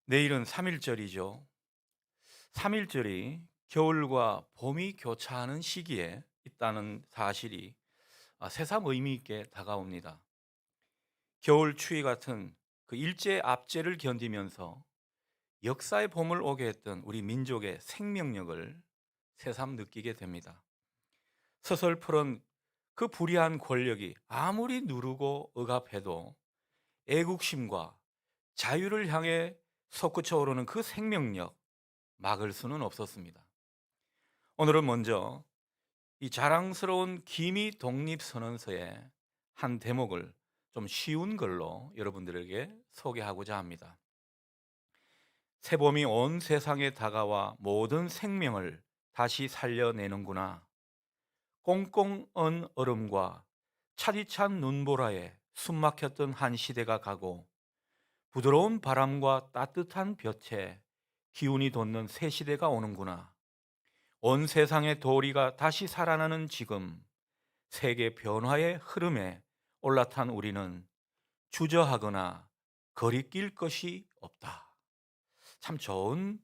내일은 3.1절이죠. 3.1절이 겨울과 봄이 교차하는 시기에 있다는 사실이 새삼 의미 있게 다가옵니다. 겨울 추위 같은 그 일제 압제를 견디면서 역사의 봄을 오게 했던 우리 민족의 생명력을 새삼 느끼게 됩니다. 서슬프런 그 불의한 권력이 아무리 누르고 억압해도 애국심과 자유를 향해 솟구쳐 오르는 그 생명력, 막을 수는 없었습니다. 오늘은 먼저 이 자랑스러운 기미 독립선언서의 한 대목을 좀 쉬운 걸로 여러분들에게 소개하고자 합니다. 새봄이 온 세상에 다가와 모든 생명을 다시 살려내는구나. 꽁꽁 언 얼음과 차디찬 눈보라에 숨막혔던 한 시대가 가고 부드러운 바람과 따뜻한 볕에 기운이 돋는 새 시대가 오는구나. 온 세상의 도리가 다시 살아나는 지금, 세계 변화의 흐름에 올라탄 우리는 주저하거나 거리낄 것이 없다. 참 좋은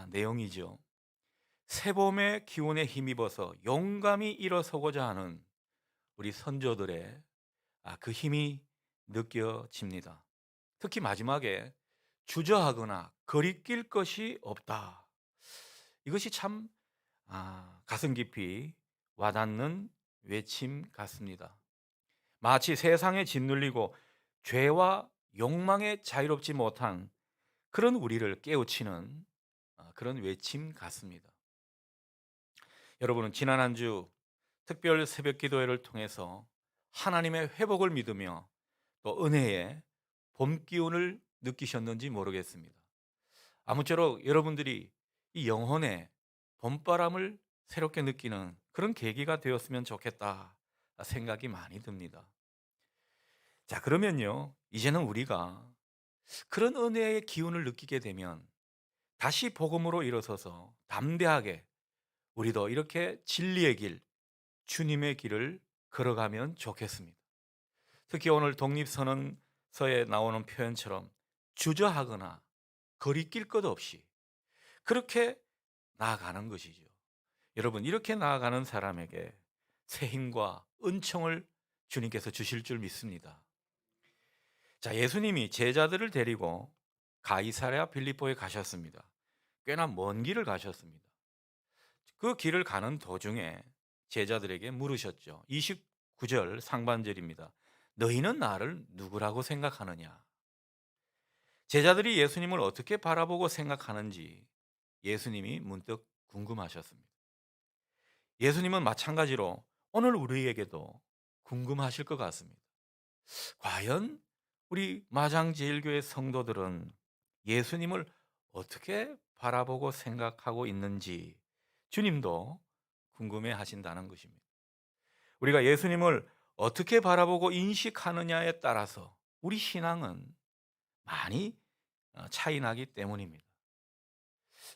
내용이죠. 새봄의 기운에 힘입어서 용감히 일어서고자 하는 우리 선조들의 그 힘이 느껴집니다. 특히 마지막에 주저하거나 거리낄 것이 없다. 이것이 참 가슴 깊이 와닿는 외침 같습니다. 마치 세상에 짓눌리고 죄와 욕망에 자유롭지 못한 그런 우리를 깨우치는 그런 외침 같습니다. 여러분은 지난 한 주 특별 새벽 기도회를 통해서 하나님의 회복을 믿으며 또 은혜의 봄 기운을 느끼셨는지 모르겠습니다. 아무쪼록 여러분들이 이 영혼의 봄바람을 새롭게 느끼는 그런 계기가 되었으면 좋겠다 생각이 많이 듭니다. 자, 그러면요, 이제는 우리가 그런 은혜의 기운을 느끼게 되면 다시 복음으로 일어서서 담대하게 우리도 이렇게 진리의 길, 주님의 길을 걸어가면 좋겠습니다. 특히 오늘 독립선언서에 나오는 표현처럼 주저하거나 거리낄 것 없이 그렇게 나아가는 것이죠. 여러분, 이렇게 나아가는 사람에게 새 힘과 은총을 주님께서 주실 줄 믿습니다. 자, 예수님이 제자들을 데리고 가이사랴 빌립보에 가셨습니다. 꽤나 먼 길을 가셨습니다. 그 길을 가는 도중에 제자들에게 물으셨죠. 29절 상반절입니다. 너희는 나를 누구라고 생각하느냐? 제자들이 예수님을 어떻게 바라보고 생각하는지 예수님이 문득 궁금하셨습니다. 예수님은 마찬가지로 오늘 우리에게도 궁금하실 것 같습니다. 과연 우리 마장제일교회 성도들은 예수님을 어떻게 바라보고 생각하고 있는지 주님도 궁금해 하신다는 것입니다. 우리가 예수님을 어떻게 바라보고 인식하느냐에 따라서 우리 신앙은 많이 차이 나기 때문입니다.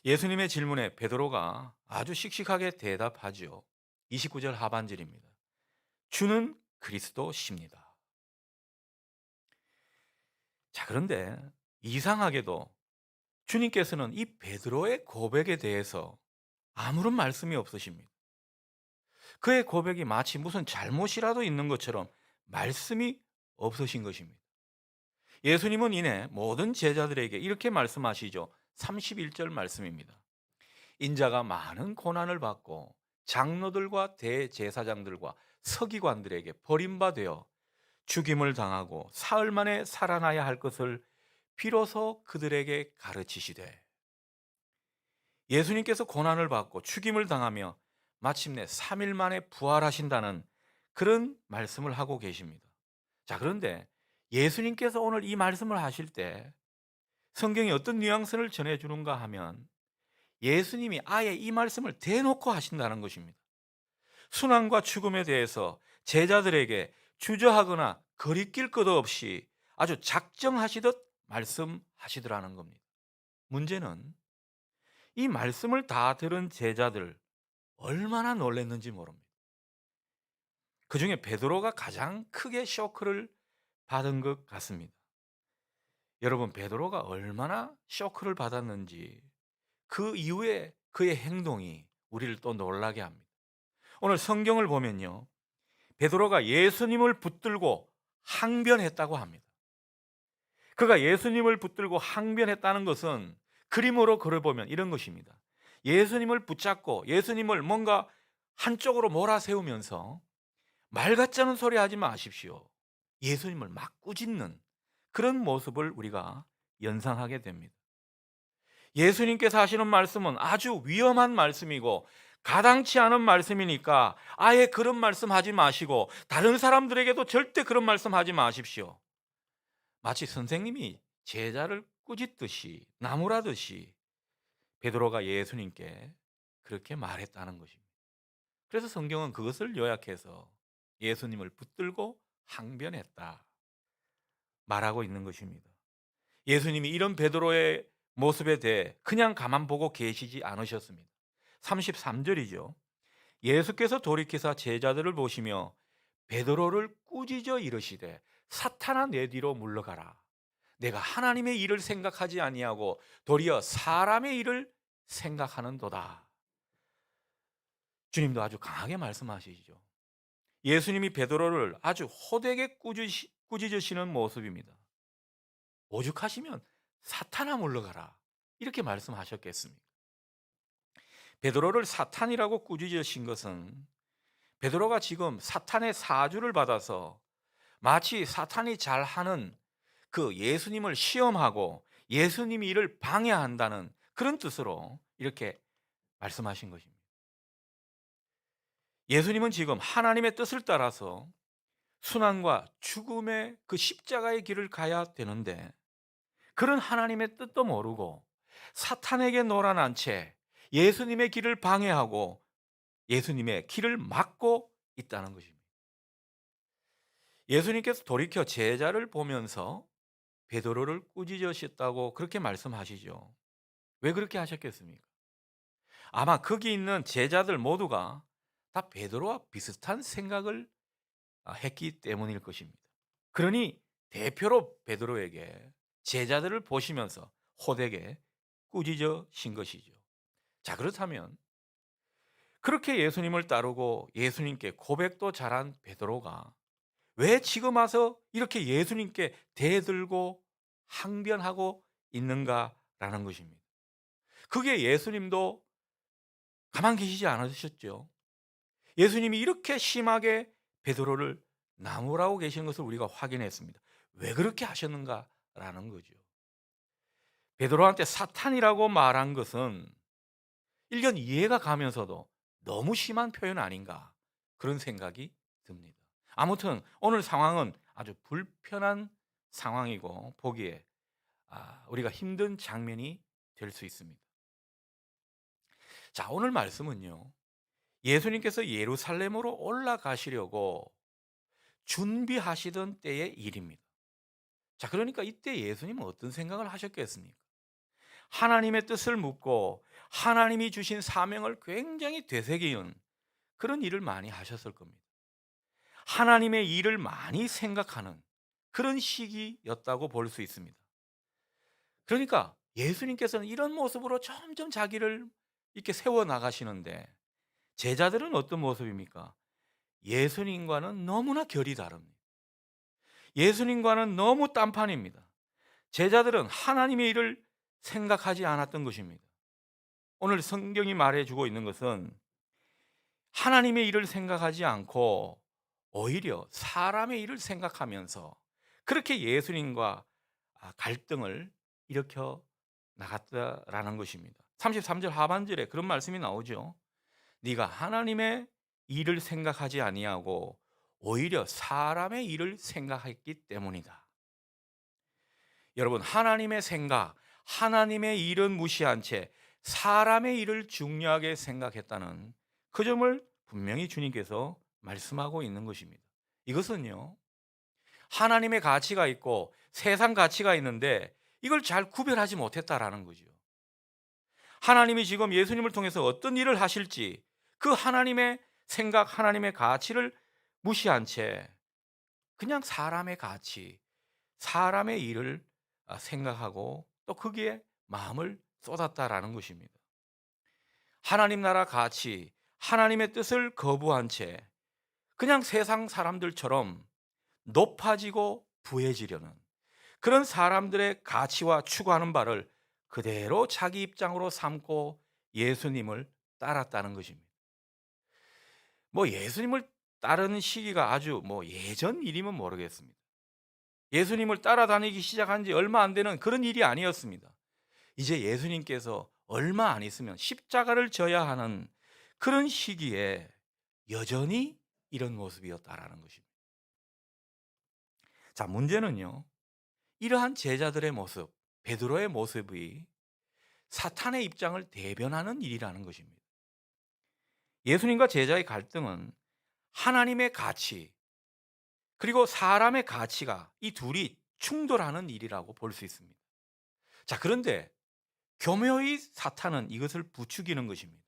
예수님의 질문에 베드로가 아주 씩씩하게 대답하죠. 29절 하반절입니다. 주는 그리스도십니다. 자, 그런데 이상하게도 주님께서는 이 베드로의 고백에 대해서 아무런 말씀이 없으십니다. 그의 고백이 마치 무슨 잘못이라도 있는 것처럼 말씀이 없으신 것입니다. 예수님은 이내 모든 제자들에게 이렇게 말씀하시죠. 31절 말씀입니다. 인자가 많은 고난을 받고 장로들과 대제사장들과 서기관들에게 버림받아 죽임을 당하고 사흘 만에 살아나야 할 것을 비로소 그들에게 가르치시되, 예수님께서 고난을 받고 죽임을 당하며 마침내 3일 만에 부활하신다는 그런 말씀을 하고 계십니다. 자, 그런데 예수님께서 오늘 이 말씀을 하실 때 성경이 어떤 뉘앙스를 전해주는가 하면 예수님이 아예 이 말씀을 대놓고 하신다는 것입니다. 순환과 죽음에 대해서 제자들에게 주저하거나 거리낄 것 없이 아주 작정하시듯 말씀하시더라는 겁니다. 문제는 이 말씀을 다 들은 제자들 얼마나 놀랐는지 모릅니다. 그 중에 베드로가 가장 크게 쇼크를 받은 것 같습니다. 여러분, 베드로가 얼마나 쇼크를 받았는지 그 이후에 그의 행동이 우리를 또 놀라게 합니다. 오늘 성경을 보면요, 베드로가 예수님을 붙들고 항변했다고 합니다. 그가 예수님을 붙들고 항변했다는 것은 그림으로 그려보면 이런 것입니다. 예수님을 붙잡고 예수님을 뭔가 한쪽으로 몰아세우면서 말 같지 않은 소리 하지 마십시오. 예수님을 막 꾸짖는 그런 모습을 우리가 연상하게 됩니다. 예수님께서 하시는 말씀은 아주 위험한 말씀이고 가당치 않은 말씀이니까 아예 그런 말씀 하지 마시고 다른 사람들에게도 절대 그런 말씀 하지 마십시오. 마치 선생님이 제자를 꾸짖듯이 나무라듯이 베드로가 예수님께 그렇게 말했다는 것입니다. 그래서 성경은 그것을 요약해서 예수님을 붙들고 항변했다 말하고 있는 것입니다. 예수님이 이런 베드로의 모습에 대해 그냥 가만 보고 계시지 않으셨습니다. 33절이죠. 예수께서 돌이키사 제자들을 보시며 베드로를 꾸짖어 이르시되 사탄아 내 뒤로 물러가라. 내가 하나님의 일을 생각하지 아니하고 도리어 사람의 일을 생각하는도다. 주님도 아주 강하게 말씀하시죠. 예수님이 베드로를 아주 호되게 꾸짖으시는 모습입니다. 오죽하시면 사탄아 물러가라 이렇게 말씀하셨겠습니까? 베드로를 사탄이라고 꾸짖으신 것은 베드로가 지금 사탄의 사주를 받아서 마치 사탄이 잘하는 그 예수님을 시험하고 예수님이 이를 방해한다는 그런 뜻으로 이렇게 말씀하신 것입니다. 예수님은 지금 하나님의 뜻을 따라서 순환과 죽음의 그 십자가의 길을 가야 되는데 그런 하나님의 뜻도 모르고 사탄에게 놀아난 채 예수님의 길을 방해하고 예수님의 길을 막고 있다는 것입니다. 예수님께서 돌이켜 제자를 보면서 베드로를 꾸짖으셨다고 그렇게 말씀하시죠. 왜 그렇게 하셨겠습니까? 아마 거기 있는 제자들 모두가 다 베드로와 비슷한 생각을 했기 때문일 것입니다. 그러니 대표로 베드로에게 제자들을 보시면서 호되게 꾸짖으신 것이죠. 자, 그렇다면 그렇게 예수님을 따르고 예수님께 고백도 잘한 베드로가 왜 지금 와서 이렇게 예수님께 대들고 항변하고 있는가라는 것입니다. 그게 예수님도 가만 계시지 않으셨죠. 예수님이 이렇게 심하게 베드로를 나무라고 계시는 것을 우리가 확인했습니다. 왜 그렇게 하셨는가라는 거죠. 베드로한테 사탄이라고 말한 것은 일견 이해가 가면서도 너무 심한 표현 아닌가 그런 생각이 듭니다. 아무튼 오늘 상황은 아주 불편한 상황이고 보기에 우리가 힘든 장면이 될 수 있습니다. 자, 오늘 말씀은요, 예수님께서 예루살렘으로 올라가시려고 준비하시던 때의 일입니다. 자, 그러니까 이때 예수님은 어떤 생각을 하셨겠습니까? 하나님의 뜻을 묻고 하나님이 주신 사명을 굉장히 되새기는 그런 일을 많이 하셨을 겁니다. 하나님의 일을 많이 생각하는 그런 시기였다고 볼 수 있습니다. 그러니까 예수님께서는 이런 모습으로 점점 자기를 이렇게 세워 나가시는데 제자들은 어떤 모습입니까? 예수님과는 너무나 결이 다릅니다. 예수님과는 너무 딴판입니다. 제자들은 하나님의 일을 생각하지 않았던 것입니다. 오늘 성경이 말해주고 있는 것은 하나님의 일을 생각하지 않고 오히려 사람의 일을 생각하면서 그렇게 예수님과 갈등을 일으켜 나갔다라는 것입니다. 33절 하반절에 그런 말씀이 나오죠. 네가 하나님의 일을 생각하지 아니하고 오히려 사람의 일을 생각했기 때문이다. 여러분, 하나님의 생각, 하나님의 일은 무시한 채 사람의 일을 중요하게 생각했다는 그 점을 분명히 주님께서 말씀하고 있는 것입니다. 이것은요, 하나님의 가치가 있고 세상 가치가 있는데 이걸 잘 구별하지 못했다라는 거죠. 하나님이 지금 예수님을 통해서 어떤 일을 하실지 그 하나님의 생각, 하나님의 가치를 무시한 채 그냥 사람의 가치, 사람의 일을 생각하고 또 거기에 마음을 쏟았다라는 것입니다. 하나님 나라 가치, 하나님의 뜻을 거부한 채 그냥 세상 사람들처럼 높아지고 부해지려는 그런 사람들의 가치와 추구하는 바를 그대로 자기 입장으로 삼고 예수님을 따랐다는 것입니다. 뭐 예수님을 따르는 시기가 아주 뭐 예전 일이면 모르겠습니다. 예수님을 따라다니기 시작한 지 얼마 안 되는 그런 일이 아니었습니다. 이제 예수님께서 얼마 안 있으면 십자가를 져야 하는 그런 시기에 여전히 이런 모습이었다라는 것입니다. 자, 문제는요. 이러한 제자들의 모습, 베드로의 모습이 사탄의 입장을 대변하는 일이라는 것입니다. 예수님과 제자의 갈등은 하나님의 가치, 그리고 사람의 가치가 이 둘이 충돌하는 일이라고 볼 수 있습니다. 자, 그런데 교묘히 사탄은 이것을 부추기는 것입니다.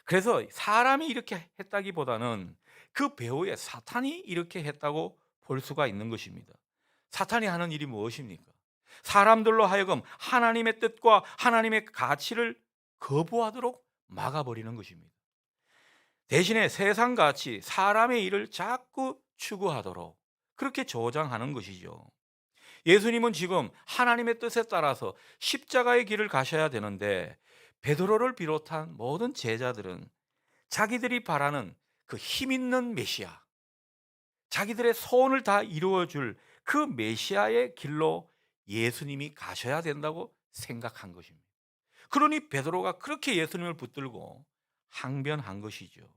그래서 사람이 이렇게 했다기보다는 그 배후에 사탄이 이렇게 했다고 볼 수가 있는 것입니다. 사탄이 하는 일이 무엇입니까? 사람들로 하여금 하나님의 뜻과 하나님의 가치를 거부하도록 막아버리는 것입니다. 대신에 세상 가치, 사람의 일을 자꾸 추구하도록 그렇게 조장하는 것이죠. 예수님은 지금 하나님의 뜻에 따라서 십자가의 길을 가셔야 되는데 베드로를 비롯한 모든 제자들은 자기들이 바라는 그 힘 있는 메시아, 자기들의 소원을 다 이루어 줄 그 메시아의 길로 예수님이 가셔야 된다고 생각한 것입니다. 그러니 베드로가 그렇게 예수님을 붙들고 항변한 것이죠.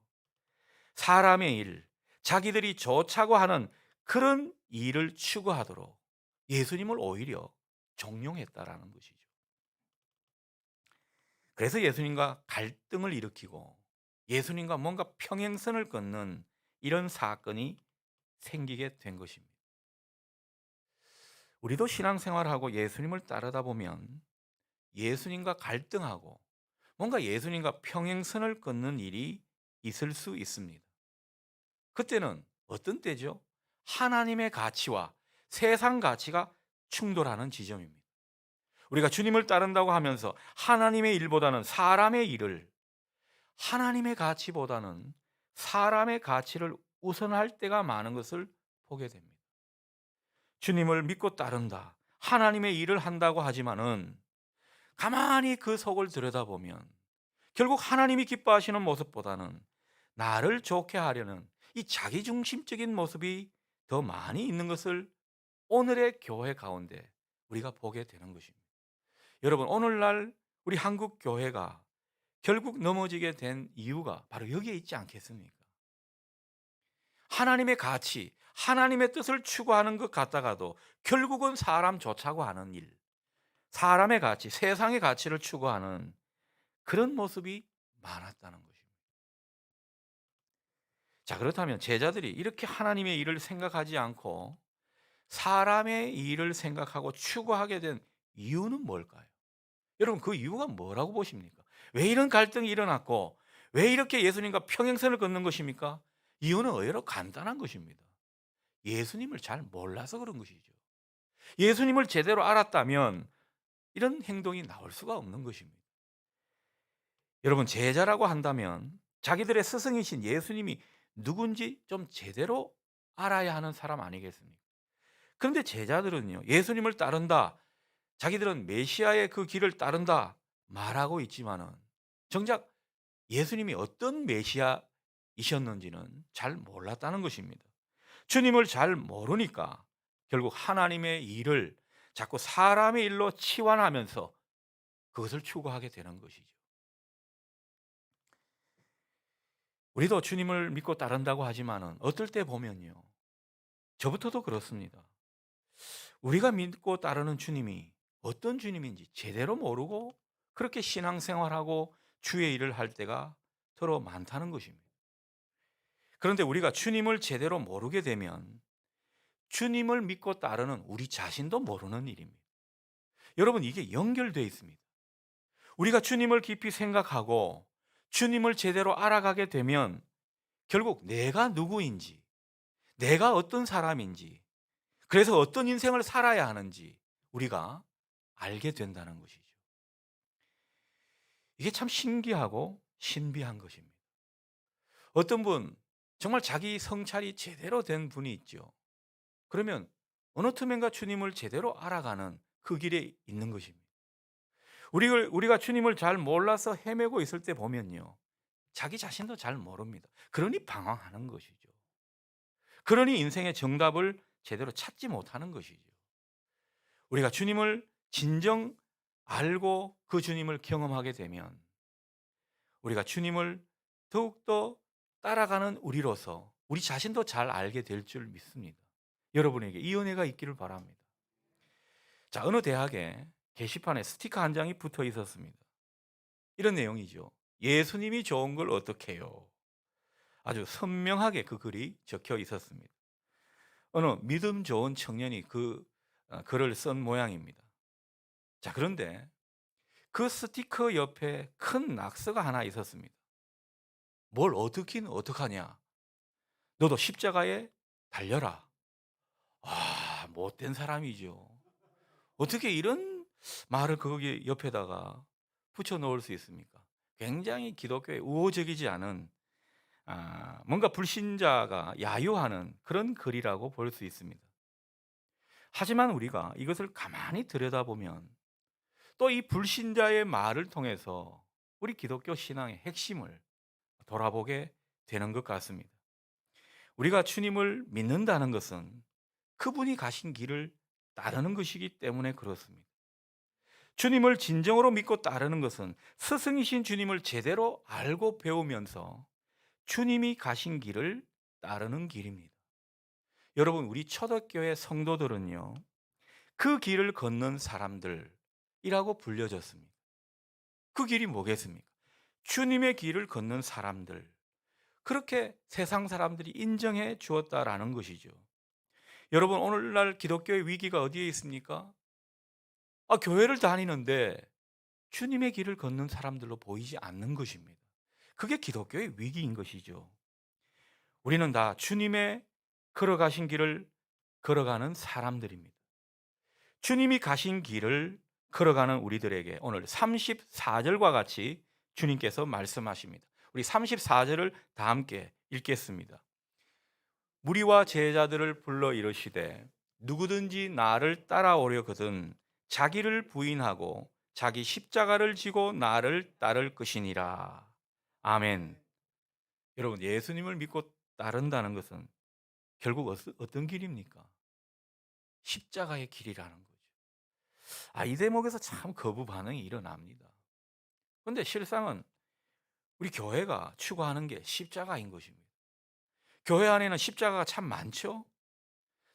사람의 일, 자기들이 좋자고 하는 그런 일을 추구하도록 예수님을 오히려 종용했다라는 것이죠. 그래서 예수님과 갈등을 일으키고 예수님과 뭔가 평행선을 걷는 이런 사건이 생기게 된 것입니다. 우리도 신앙생활하고 예수님을 따르다 보면 예수님과 갈등하고 뭔가 예수님과 평행선을 걷는 일이 있을 수 있습니다. 그때는 어떤 때죠? 하나님의 가치와 세상 가치가 충돌하는 지점입니다. 우리가 주님을 따른다고 하면서 하나님의 일보다는 사람의 일을, 하나님의 가치보다는 사람의 가치를 우선할 때가 많은 것을 보게 됩니다. 주님을 믿고 따른다, 하나님의 일을 한다고 하지만은 가만히 그 속을 들여다보면 결국 하나님이 기뻐하시는 모습보다는 나를 좋게 하려는 이 자기중심적인 모습이 더 많이 있는 것을 오늘의 교회 가운데 우리가 보게 되는 것입니다. 여러분, 오늘날 우리 한국 교회가 결국 넘어지게 된 이유가 바로 여기에 있지 않겠습니까? 하나님의 가치, 하나님의 뜻을 추구하는 것 같다가도 결국은 사람 좋자고 하는 일, 사람의 가치, 세상의 가치를 추구하는 그런 모습이 많았다는 것입니다. 자, 그렇다면 제자들이 이렇게 하나님의 일을 생각하지 않고 사람의 일을 생각하고 추구하게 된 이유는 뭘까요? 여러분, 그 이유가 뭐라고 보십니까? 왜 이런 갈등이 일어났고 왜 이렇게 예수님과 평행선을 걷는 것입니까? 이유는 의외로 간단한 것입니다. 예수님을 잘 몰라서 그런 것이죠. 예수님을 제대로 알았다면 이런 행동이 나올 수가 없는 것입니다. 여러분, 제자라고 한다면 자기들의 스승이신 예수님이 누군지 좀 제대로 알아야 하는 사람 아니겠습니까? 그런데 제자들은요, 예수님을 따른다, 자기들은 메시아의 그 길을 따른다 말하고 있지만은 정작 예수님이 어떤 메시아이셨는지는 잘 몰랐다는 것입니다. 주님을 잘 모르니까 결국 하나님의 일을 자꾸 사람의 일로 치환하면서 그것을 추구하게 되는 것이죠. 우리도 주님을 믿고 따른다고 하지만은 어떨 때 보면요, 저부터도 그렇습니다. 우리가 믿고 따르는 주님이 어떤 주님인지 제대로 모르고 그렇게 신앙생활하고 주의 일을 할 때가 더러 많다는 것입니다. 그런데 우리가 주님을 제대로 모르게 되면 주님을 믿고 따르는 우리 자신도 모르는 일입니다. 여러분, 이게 연결되어 있습니다. 우리가 주님을 깊이 생각하고 주님을 제대로 알아가게 되면 결국 내가 누구인지, 내가 어떤 사람인지, 그래서 어떤 인생을 살아야 하는지 우리가 알게 된다는 것이죠. 이게 참 신기하고 신비한 것입니다. 어떤 분 정말 자기 성찰이 제대로 된 분이 있죠. 그러면 어느 틈엔가 주님을 제대로 알아가는 그 길에 있는 것입니다. 우리가 주님을 잘 몰라서 헤매고 있을 때 보면요. 자기 자신도 잘 모릅니다. 그러니 방황하는 것이죠. 그러니 인생의 정답을 제대로 찾지 못하는 것이죠. 우리가 주님을 진정 알고 그 주님을 경험하게 되면 우리가 주님을 더욱더 따라가는 우리로서 우리 자신도 잘 알게 될 줄 믿습니다. 여러분에게 이 은혜가 있기를 바랍니다. 자, 어느 대학에 게시판에 스티커 한 장이 붙어 있었습니다. 이런 내용이죠. 예수님이 좋은 걸 어떻게 해요? 아주 선명하게 그 글이 적혀 있었습니다. 어느 믿음 좋은 청년이 그 글을 쓴 모양입니다. 자, 그런데 그 스티커 옆에 큰 낙서가 하나 있었습니다. 뭘 어떻긴 어떡하냐? 너도 십자가에 달려라. 아, 못된 사람이죠. 어떻게 이런 말을 거기 옆에다가 붙여 놓을 수 있습니까? 굉장히 기독교에 우호적이지 않은 뭔가 불신자가 야유하는 그런 글이라고 볼 수 있습니다. 하지만 우리가 이것을 가만히 들여다보면 또 이 불신자의 말을 통해서 우리 기독교 신앙의 핵심을 돌아보게 되는 것 같습니다. 우리가 주님을 믿는다는 것은 그분이 가신 길을 따르는 것이기 때문에 그렇습니다. 주님을 진정으로 믿고 따르는 것은 스승이신 주님을 제대로 알고 배우면서 주님이 가신 길을 따르는 길입니다. 여러분, 우리 초대교회 성도들은요, 그 길을 걷는 사람들이라고 불려졌습니다. 그 길이 뭐겠습니까? 주님의 길을 걷는 사람들. 그렇게 세상 사람들이 인정해 주었다라는 것이죠. 여러분, 오늘날 기독교의 위기가 어디에 있습니까? 교회를 다니는데 주님의 길을 걷는 사람들로 보이지 않는 것입니다. 그게 기독교의 위기인 것이죠. 우리는 다 주님의 걸어가신 길을 걸어가는 사람들입니다. 주님이 가신 길을 걸어가는 우리들에게 오늘 34절과 같이 주님께서 말씀하십니다. 우리 34절을 다 함께 읽겠습니다. 무리와 제자들을 불러 이르시되 누구든지 나를 따라오려거든 자기를 부인하고 자기 십자가를 지고 나를 따를 것이니라. 아멘. 여러분, 예수님을 믿고 따른다는 것은 결국 어떤 길입니까? 십자가의 길이라는 거죠. 이 대목에서 참 거부 반응이 일어납니다. 그런데 실상은 우리 교회가 추구하는 게 십자가인 것입니다. 교회 안에는 십자가가 참 많죠?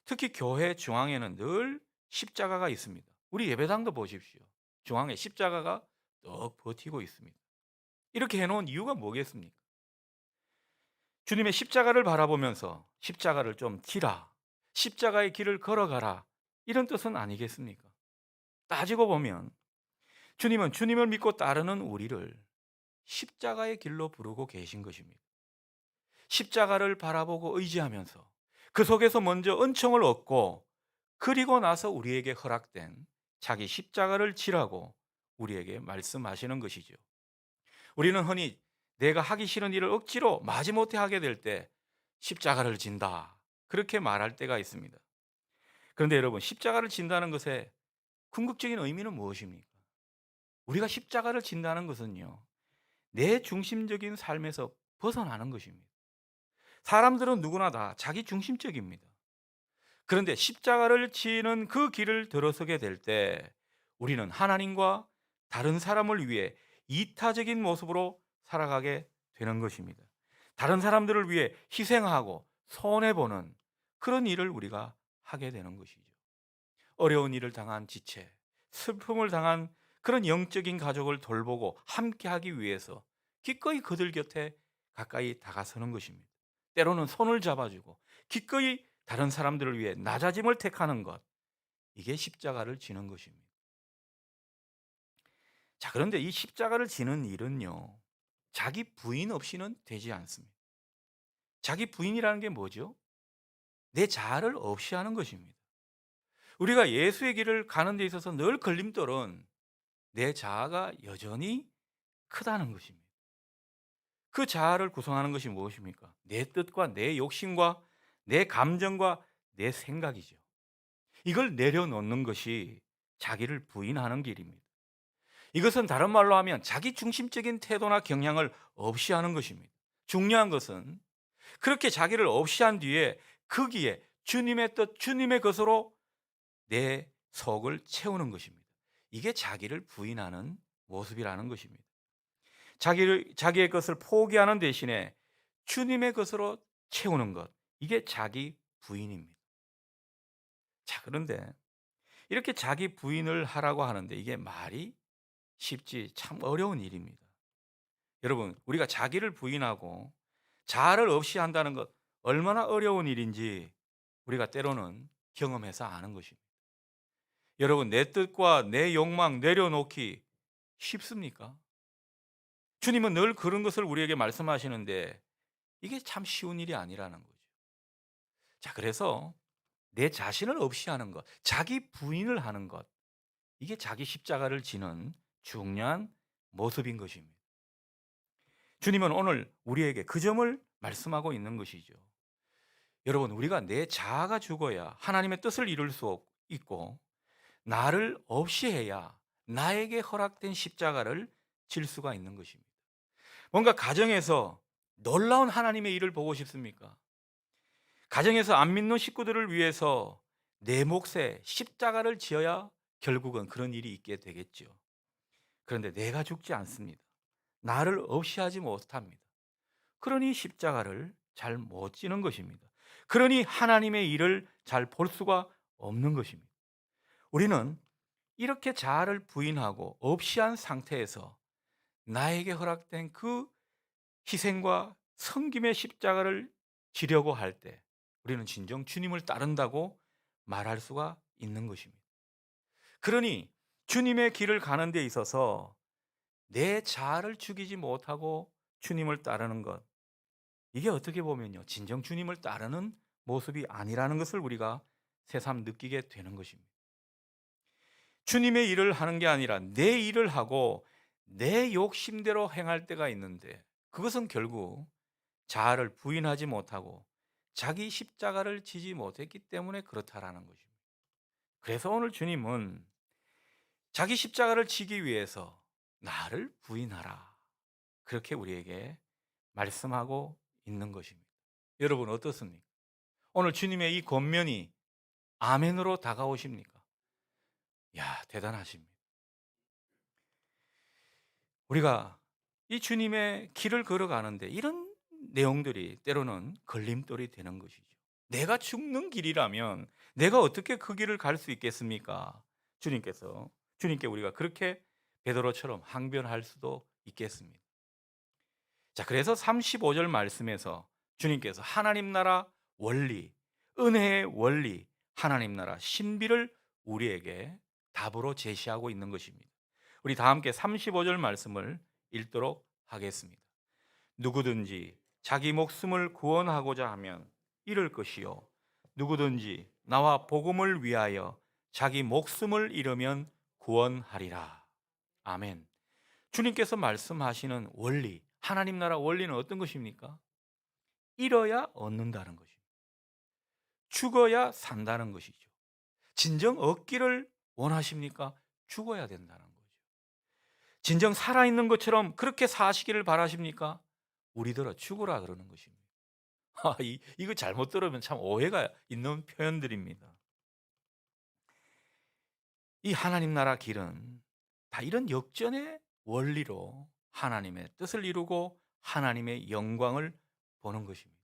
특히 교회 중앙에는 늘 십자가가 있습니다. 우리 예배당도 보십시오. 중앙에 십자가가 떡 버티고 있습니다. 이렇게 해놓은 이유가 뭐겠습니까? 주님의 십자가를 바라보면서 십자가를 좀 지라, 십자가의 길을 걸어가라, 이런 뜻은 아니겠습니까? 따지고 보면 주님은 주님을 믿고 따르는 우리를 십자가의 길로 부르고 계신 것입니다. 십자가를 바라보고 의지하면서 그 속에서 먼저 은총을 얻고 그리고 나서 우리에게 허락된 자기 십자가를 지라고 우리에게 말씀하시는 것이죠. 우리는 흔히 내가 하기 싫은 일을 억지로 마지못해 하게 될 때 십자가를 진다, 그렇게 말할 때가 있습니다. 그런데 여러분, 십자가를 진다는 것의 궁극적인 의미는 무엇입니까? 우리가 십자가를 진다는 것은요, 내 중심적인 삶에서 벗어나는 것입니다. 사람들은 누구나 다 자기 중심적입니다. 그런데 십자가를 지는 그 길을 들어서게 될 때 우리는 하나님과 다른 사람을 위해 이타적인 모습으로 살아가게 되는 것입니다. 다른 사람들을 위해 희생하고 손해보는 그런 일을 우리가 하게 되는 것이죠. 어려운 일을 당한 지체, 슬픔을 당한 그런 영적인 가족을 돌보고 함께하기 위해서 기꺼이 그들 곁에 가까이 다가서는 것입니다. 때로는 손을 잡아주고 기꺼이 다른 사람들을 위해 낮아짐을 택하는 것, 이게 십자가를 지는 것입니다. 자, 그런데 이 십자가를 지는 일은요, 자기 부인 없이는 되지 않습니다. 자기 부인이라는 게 뭐죠? 내 자아를 없이 하는 것입니다. 우리가 예수의 길을 가는 데 있어서 늘 걸림돌은 내 자아가 여전히 크다는 것입니다. 그 자아를 구성하는 것이 무엇입니까? 내 뜻과 내 욕심과 내 감정과 내 생각이죠. 이걸 내려놓는 것이 자기를 부인하는 길입니다. 이것은 다른 말로 하면 자기 중심적인 태도나 경향을 없이 하는 것입니다. 중요한 것은 그렇게 자기를 없이 한 뒤에 거기에 주님의 뜻, 주님의 것으로 내 속을 채우는 것입니다. 이게 자기를 부인하는 모습이라는 것입니다. 자기의 것을 포기하는 대신에 주님의 것으로 채우는 것. 이게 자기 부인입니다. 자, 그런데 이렇게 자기 부인을 하라고 하는데 이게 말이 쉽지 참 어려운 일입니다. 여러분, 우리가 자기를 부인하고 자아를 없이 한다는 것 얼마나 어려운 일인지 우리가 때로는 경험해서 아는 것입니다. 여러분, 내 뜻과 내 욕망 내려놓기 쉽습니까? 주님은 늘 그런 것을 우리에게 말씀하시는데 이게 참 쉬운 일이 아니라는 거죠. 자, 그래서 내 자신을 없이 하는 것, 자기 부인을 하는 것, 이게 자기 십자가를 지는 중요한 모습인 것입니다. 주님은 오늘 우리에게 그 점을 말씀하고 있는 것이죠. 여러분, 우리가 내 자아가 죽어야 하나님의 뜻을 이룰 수 있고 나를 없이 해야 나에게 허락된 십자가를 질 수가 있는 것입니다. 뭔가 가정에서 놀라운 하나님의 일을 보고 싶습니까? 가정에서 안 믿는 식구들을 위해서 내 몫에 십자가를 지어야 결국은 그런 일이 있게 되겠죠. 그런데 내가 죽지 않습니다. 나를 없이 하지 못합니다. 그러니 십자가를 잘 못 지는 것입니다. 그러니 하나님의 일을 잘 볼 수가 없는 것입니다. 우리는 이렇게 자아를 부인하고 없이 한 상태에서 나에게 허락된 그 희생과 섬김의 십자가를 지려고 할 때 우리는 진정 주님을 따른다고 말할 수가 있는 것입니다. 그러니 주님의 길을 가는 데 있어서 내 자아를 죽이지 못하고 주님을 따르는 것, 이게 어떻게 보면요, 진정 주님을 따르는 모습이 아니라는 것을 우리가 새삼 느끼게 되는 것입니다. 주님의 일을 하는 게 아니라 내 일을 하고 내 욕심대로 행할 때가 있는데 그것은 결국 자아를 부인하지 못하고 자기 십자가를 지지 못했기 때문에 그렇다라는 것입니다. 그래서 오늘 주님은 자기 십자가를 지기 위해서 나를 부인하라, 그렇게 우리에게 말씀하고 있는 것입니다. 여러분 어떻습니까? 오늘 주님의 이 권면이 아멘으로 다가오십니까? 야, 대단하십니다. 우리가 이 주님의 길을 걸어가는데 이런 내용들이 때로는 걸림돌이 되는 것이죠. 내가 죽는 길이라면 내가 어떻게 그 길을 갈 수 있겠습니까? 주님께 우리가 그렇게 베드로처럼 항변할 수도 있겠습니다. 자, 그래서 35절 말씀에서 주님께서 하나님 나라 원리, 은혜의 원리, 하나님 나라 신비를 우리에게 답으로 제시하고 있는 것입니다. 우리 다 함께 35절 말씀을 읽도록 하겠습니다. 누구든지 자기 목숨을 구원하고자 하면 잃을 것이요, 누구든지 나와 복음을 위하여 자기 목숨을 잃으면 구원하리라. 아멘. 주님께서 말씀하시는 원리, 하나님 나라 원리는 어떤 것입니까? 잃어야 얻는다는 것입니다. 죽어야 산다는 것이죠. 진정 얻기를 원하십니까? 죽어야 된다는 거죠. 진정 살아있는 것처럼 그렇게 사시기를 바라십니까? 우리들어 죽으라 그러는 것입니다. 이거 잘못 들으면 참 오해가 있는 표현들입니다. 이 하나님 나라 길은 다 이런 역전의 원리로 하나님의 뜻을 이루고 하나님의 영광을 보는 것입니다.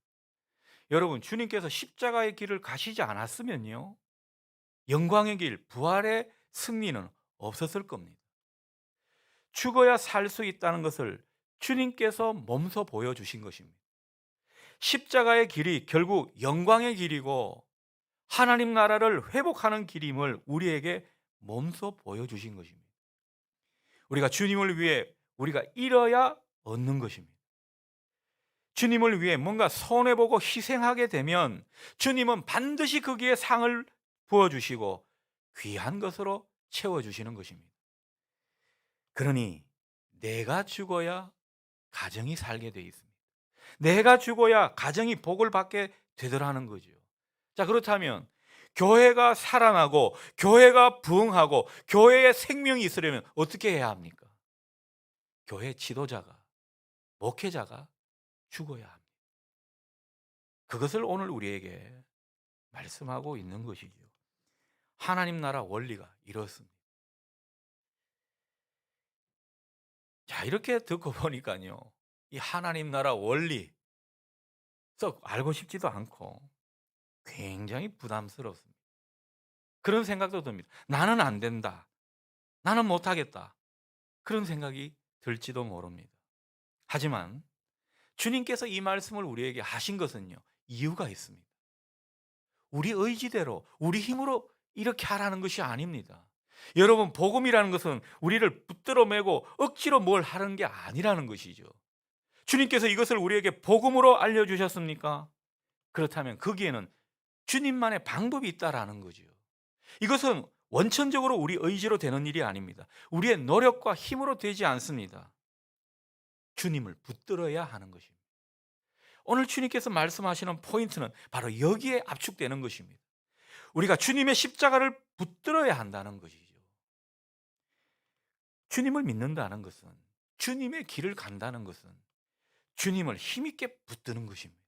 여러분, 주님께서 십자가의 길을 가시지 않았으면요, 영광의 길, 부활의 승리는 없었을 겁니다. 죽어야 살 수 있다는 것을 주님께서 몸소 보여주신 것입니다. 십자가의 길이 결국 영광의 길이고 하나님 나라를 회복하는 길임을 우리에게 몸소 보여주신 것입니다. 우리가 주님을 위해 우리가 잃어야 얻는 것입니다. 주님을 위해 뭔가 손해보고 희생하게 되면 주님은 반드시 거기에 상을 부어주시고 귀한 것으로 채워주시는 것입니다. 그러니 내가 죽어야 가정이 살게 돼 있습니다. 내가 죽어야 가정이 복을 받게 되더라는 거죠. 자, 그렇다면 교회가 살아나고 교회가 부흥하고 교회에 생명이 있으려면 어떻게 해야 합니까? 교회 지도자가, 목회자가 죽어야 합니다. 그것을 오늘 우리에게 말씀하고 있는 것이죠. 하나님 나라 원리가 이렇습니다. 자, 이렇게 듣고 보니까요, 이 하나님 나라 원리 썩 알고 싶지도 않고 굉장히 부담스럽습니다. 그런 생각도 듭니다. 나는 안 된다. 나는 못하겠다. 그런 생각이 들지도 모릅니다. 하지만 주님께서 이 말씀을 우리에게 하신 것은요, 이유가 있습니다. 우리 의지대로, 우리 힘으로 이렇게 하라는 것이 아닙니다. 여러분, 복음이라는 것은 우리를 붙들어 매고 억지로 뭘 하는 게 아니라는 것이죠. 주님께서 이것을 우리에게 복음으로 알려주셨습니까? 그렇다면 거기에는 주님만의 방법이 있다라는 거죠. 이것은 원천적으로 우리 의지로 되는 일이 아닙니다. 우리의 노력과 힘으로 되지 않습니다. 주님을 붙들어야 하는 것입니다. 오늘 주님께서 말씀하시는 포인트는 바로 여기에 압축되는 것입니다. 우리가 주님의 십자가를 붙들어야 한다는 것이죠. 주님을 믿는다는 것은, 주님의 길을 간다는 것은 주님을 힘있게 붙드는 것입니다.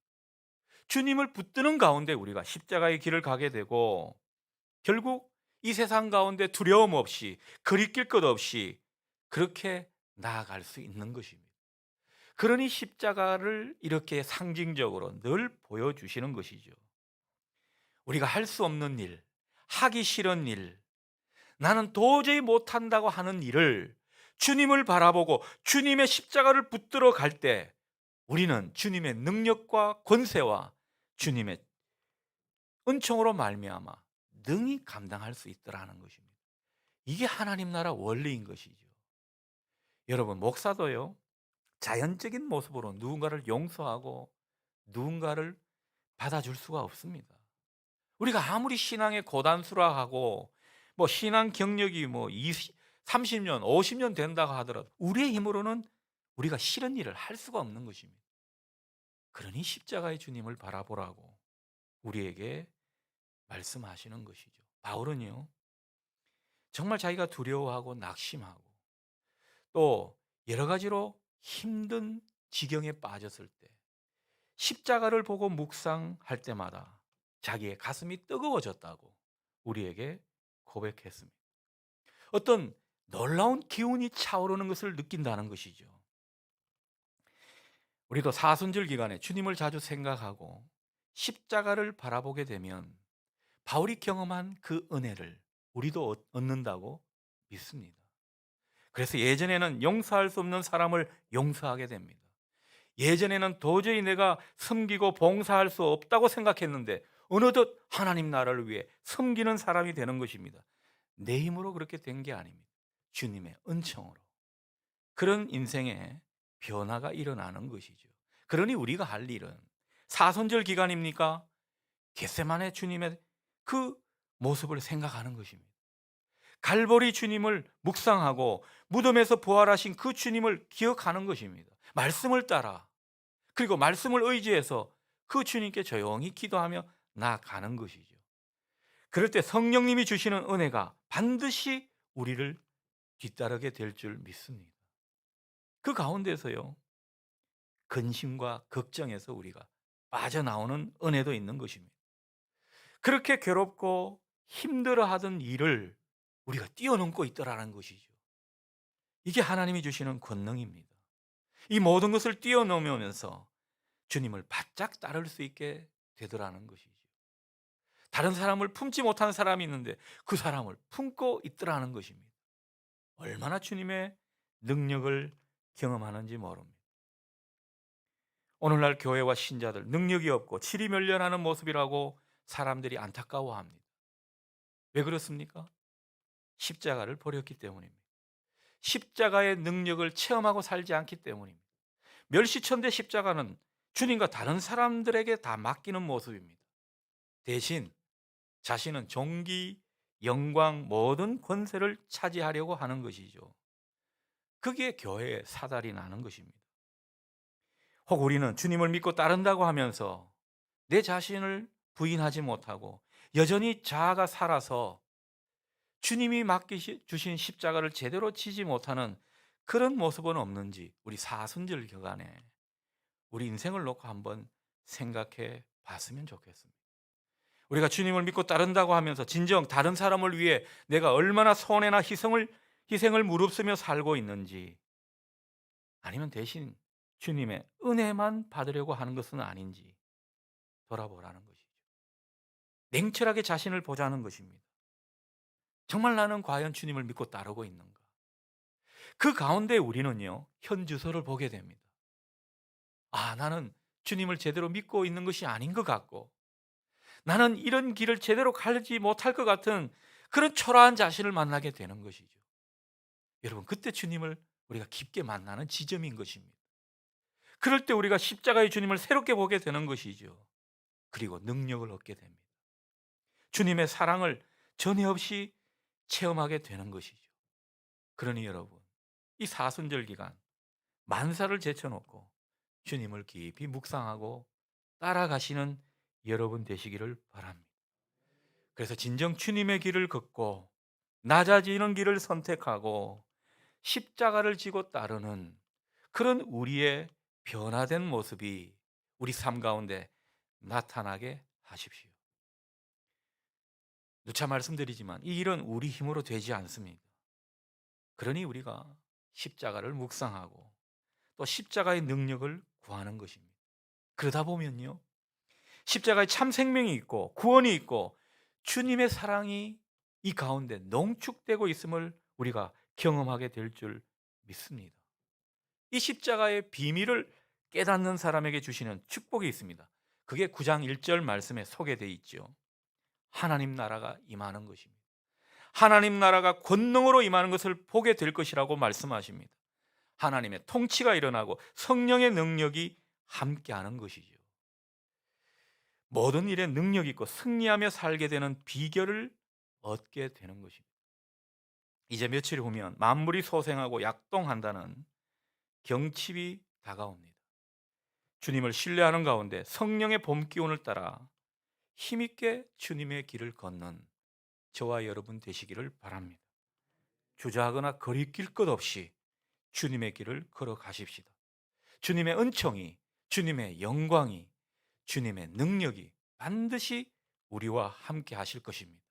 주님을 붙드는 가운데 우리가 십자가의 길을 가게 되고, 결국 이 세상 가운데 두려움 없이, 거리낄 것 없이 그렇게 나아갈 수 있는 것입니다. 그러니 십자가를 이렇게 상징적으로 늘 보여주시는 것이죠. 우리가 할 수 없는 일, 하기 싫은 일, 나는 도저히 못한다고 하는 일을 주님을 바라보고 주님의 십자가를 붙들어 갈 때 우리는 주님의 능력과 권세와 주님의 은총으로 말미암아 능히 감당할 수 있더라는 것입니다. 이게 하나님 나라 원리인 것이죠. 여러분, 목사도요, 자연적인 모습으로 누군가를 용서하고 누군가를 받아줄 수가 없습니다. 우리가 아무리 신앙에 고단수락하고 신앙 경력이 20, 30년, 50년 된다고 하더라도 우리의 힘으로는 우리가 싫은 일을 할 수가 없는 것입니다. 그러니 십자가의 주님을 바라보라고 우리에게 말씀하시는 것이죠. 바울은요, 정말 자기가 두려워하고 낙심하고 또 여러 가지로 힘든 지경에 빠졌을 때 십자가를 보고 묵상할 때마다 자기의 가슴이 뜨거워졌다고 우리에게 고백했습니다. 어떤 놀라운 기운이 차오르는 것을 느낀다는 것이죠. 우리도 사순절 기간에 주님을 자주 생각하고 십자가를 바라보게 되면 바울이 경험한 그 은혜를 우리도 얻는다고 믿습니다. 그래서 예전에는 용서할 수 없는 사람을 용서하게 됩니다. 예전에는 도저히 내가 섬기고 봉사할 수 없다고 생각했는데 어느덧 하나님 나라를 위해 섬기는 사람이 되는 것입니다. 내 힘으로 그렇게 된 게 아닙니다. 주님의 은총으로. 그런 인생의 변화가 일어나는 것이죠. 그러니 우리가 할 일은 사순절 기간입니까? 겟세마네 주님의 그 모습을 생각하는 것입니다. 갈보리 주님을 묵상하고 무덤에서 부활하신 그 주님을 기억하는 것입니다. 말씀을 따라, 그리고 말씀을 의지해서 그 주님께 조용히 기도하며 나아가는 것이죠. 그럴 때 성령님이 주시는 은혜가 반드시 우리를 뒤따르게 될 줄 믿습니다. 그 가운데서요, 근심과 걱정에서 우리가 빠져나오는 은혜도 있는 것입니다. 그렇게 괴롭고 힘들어하던 일을 우리가 뛰어넘고 있더라는 것이죠. 이게 하나님이 주시는 권능입니다. 이 모든 것을 뛰어넘으면서 주님을 바짝 따를 수 있게 되더라는 것이죠. 다른 사람을 품지 못한 사람이 있는데 그 사람을 품고 있더라는 것입니다. 얼마나 주님의 능력을 경험하는지 모릅니다. 오늘날 교회와 신자들 능력이 없고 치리멸렬하는 모습이라고 사람들이 안타까워합니다. 왜 그렇습니까? 십자가를 버렸기 때문입니다. 십자가의 능력을 체험하고 살지 않기 때문입니다. 멸시천대 십자가는 주님과 다른 사람들에게 다 맡기는 모습입니다. 대신 자신은 종기 영광, 모든 권세를 차지하려고 하는 것이죠. 그게 교회의 사달이 나는 것입니다. 혹 우리는 주님을 믿고 따른다고 하면서 내 자신을 부인하지 못하고 여전히 자아가 살아서 주님이 주신 십자가를 제대로 지지 못하는 그런 모습은 없는지 우리 사순절 기간에 우리 인생을 놓고 한번 생각해 봤으면 좋겠습니다. 우리가 주님을 믿고 따른다고 하면서 진정 다른 사람을 위해 내가 얼마나 손해나 희생을 무릅쓰며 살고 있는지, 아니면 대신 주님의 은혜만 받으려고 하는 것은 아닌지 돌아보라는 것이죠. 냉철하게 자신을 보자는 것입니다. 정말 나는 과연 주님을 믿고 따르고 있는가? 그 가운데 우리는요, 현 주소를 보게 됩니다. 나는 주님을 제대로 믿고 있는 것이 아닌 것 같고, 나는 이런 길을 제대로 가지 못할 것 같은 그런 초라한 자신을 만나게 되는 것이죠. 여러분, 그때 주님을 우리가 깊게 만나는 지점인 것입니다. 그럴 때 우리가 십자가의 주님을 새롭게 보게 되는 것이죠. 그리고 능력을 얻게 됩니다. 주님의 사랑을 전에 없이 체험하게 되는 것이죠. 그러니 여러분, 이 사순절 기간 만사를 제쳐놓고 주님을 깊이 묵상하고 따라가시는 여러분 되시기를 바랍니다. 그래서 진정 주님의 길을 걷고 낮아지는 길을 선택하고 십자가를 지고 따르는 그런 우리의 변화된 모습이 우리 삶 가운데 나타나게 하십시오. 누차 말씀드리지만 이 일은 우리 힘으로 되지 않습니다. 그러니 우리가 십자가를 묵상하고 또 십자가의 능력을 구하는 것입니다. 그러다 보면요, 십자가에 참 생명이 있고 구원이 있고 주님의 사랑이 이 가운데 농축되고 있음을 우리가 경험하게 될 줄 믿습니다. 이 십자가의 비밀을 깨닫는 사람에게 주시는 축복이 있습니다. 그게 9장 1절 말씀에 소개되어 있죠. 하나님 나라가 임하는 것입니다. 하나님 나라가 권능으로 임하는 것을 보게 될 것이라고 말씀하십니다. 하나님의 통치가 일어나고 성령의 능력이 함께하는 것이죠. 모든 일에 능력 있고 승리하며 살게 되는 비결을 얻게 되는 것입니다. 이제 며칠 후면 만물이 소생하고 약동한다는 경칩이 다가옵니다. 주님을 신뢰하는 가운데 성령의 봄 기운을 따라 힘있게 주님의 길을 걷는 저와 여러분 되시기를 바랍니다. 주저하거나 거리낄 것 없이 주님의 길을 걸어가십시다. 주님의 은총이, 주님의 영광이, 주님의 능력이 반드시 우리와 함께 하실 것입니다.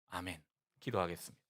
아멘. 기도하겠습니다.